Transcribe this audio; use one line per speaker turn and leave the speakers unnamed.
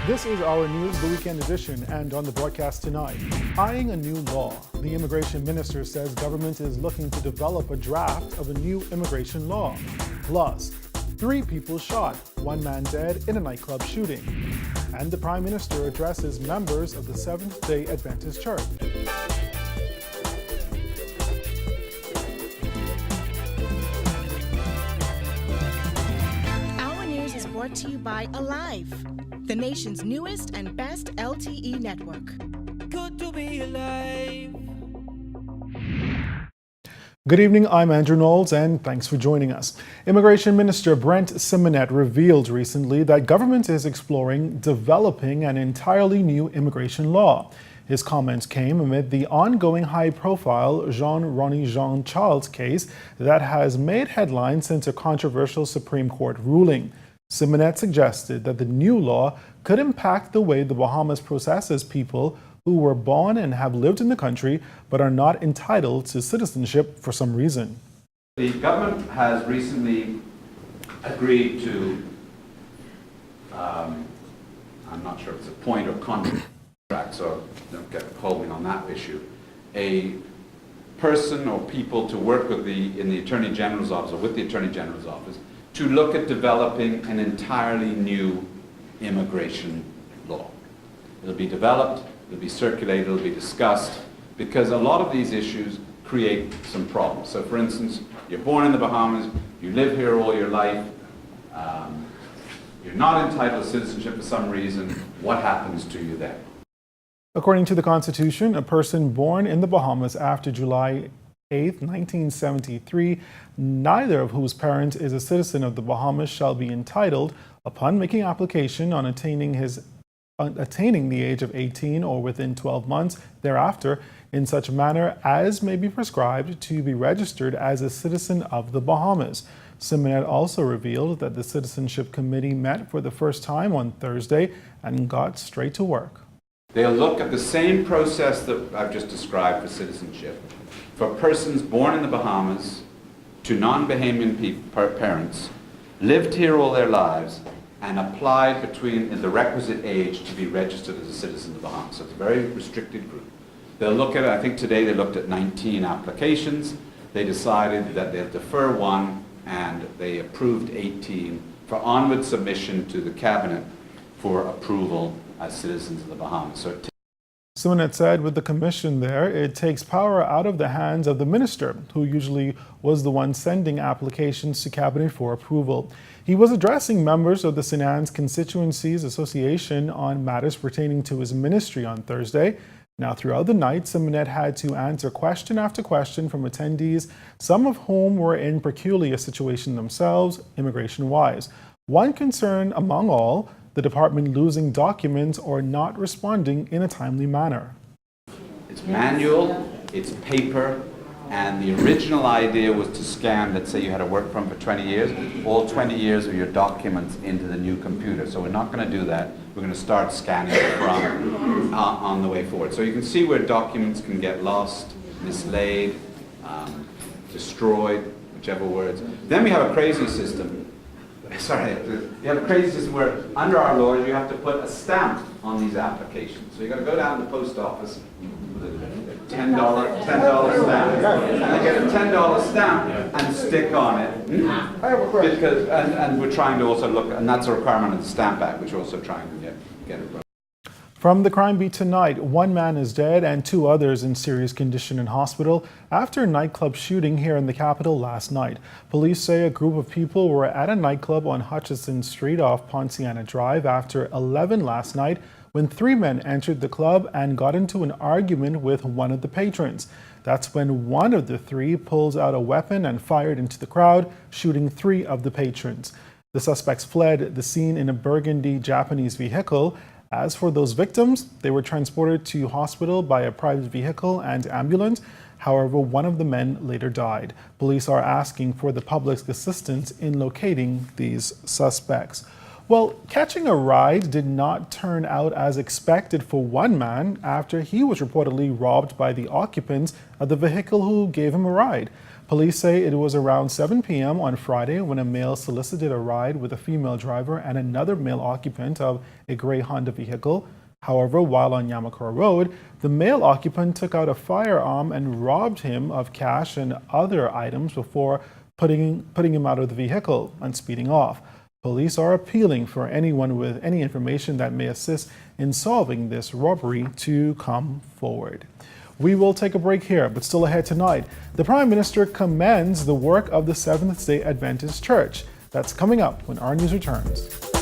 This is our news, the weekend edition, and on the broadcast tonight, eyeing a new law. The immigration minister says government is looking to develop a draft of a new immigration law. Plus, 3 people shot, 1 man dead in a nightclub shooting. And the prime minister addresses members of the Seventh-day Adventist Church.
Our news is brought to you by Alive, the nation's newest and best LTE network.
Good to be alive.
Good evening, I'm Andrew Knowles, and thanks for joining us. Immigration Minister Brent Simonet revealed recently that government is exploring developing an entirely new immigration law. His comments came amid the ongoing high-profile Jean Charles case that has made headlines since a controversial Supreme Court ruling. Simonet suggested that the new law could impact the way the Bahamas processes people who were born and have lived in the country but are not entitled to citizenship for some reason.
The government has recently agreed to, I'm not sure if it's a point or contract, so don't hold me on that issue, a person or people to work with in the Attorney General's office or with the Attorney General's office to look at developing an entirely new immigration law. It'll be developed, it'll be circulated, it'll be discussed, because a lot of these issues create some problems. So for instance, you're born in the Bahamas, you live here all your life, you're not entitled to citizenship for some reason, what happens to you then?
According to the Constitution, a person born in the Bahamas after July 8, 1973, neither of whose parent is a citizen of the Bahamas shall be entitled, upon making application on attaining the age of 18 or within 12 months thereafter, in such manner as may be prescribed, to be registered as a citizen of the Bahamas. Simonet also revealed that the Citizenship Committee met for the first time on Thursday and got straight to work.
They'll look at the same process that I've just described for citizenship for persons born in the Bahamas to non-Bahamian parents, lived here all their lives, and applied between the requisite age to be registered as a citizen of the Bahamas. So it's a very restricted group. They'll look at it, I think today they looked at 19 applications. They decided that they'll defer 1, and they approved 18 for onward submission to the Cabinet for approval as citizens of the Bahamas. So
Simonet said with the commission there, it takes power out of the hands of the minister, who usually was the one sending applications to Cabinet for approval. He was addressing members of the Sinan's Constituencies Association on matters pertaining to his ministry on Thursday. Now, throughout the night, Simonet had to answer question after question from attendees, some of whom were in peculiar situation themselves, immigration-wise. One concern among all, the department losing documents or not responding in a timely manner.
it's manual, it's paper, and the original idea was to scan, let's say you had a work permit for 20 years, all 20 years of your documents into the new computer. So we're not going to do that. We're going to start scanning from on the way forward. So you can see where documents can get lost, mislaid, destroyed, whichever words. Then we have a crazy system. Sorry, you have a crazy system where under our laws you have to put a stamp on these applications. So you've got to go down to the post office with a $10 stamp, and they get a $10 stamp and stick on it. I have a question. Because, and we're trying to also look, and that's a requirement of the Stamp Act, which we're also trying to get it right.
From the crime beat tonight, 1 man is dead and 2 others in serious condition in hospital after a nightclub shooting here in the capital last night. Police say a group of people were at a nightclub on Hutchison Street off Ponciana Drive after 11 last night when 3 men entered the club and got into an argument with one of the patrons. That's when one of the 3 pulls out a weapon and fired into the crowd, shooting 3 of the patrons. The suspects fled the scene in a burgundy Japanese vehicle. As for those victims, they were transported to hospital by a private vehicle and ambulance. However, one of the men later died. Police are asking for the public's assistance in locating these suspects. Well, catching a ride did not turn out as expected for one man after he was reportedly robbed by the occupants of the vehicle who gave him a ride. Police say it was around 7 p.m. on Friday when a male solicited a ride with a female driver and another male occupant of a gray Honda vehicle. However, while on Yamakura Road, the male occupant took out a firearm and robbed him of cash and other items before putting him out of the vehicle and speeding off. Police are appealing for anyone with any information that may assist in solving this robbery to come forward. We will take a break here, but still ahead tonight, the Prime Minister commends the work of the Seventh-day Adventist Church. That's coming up when our news returns.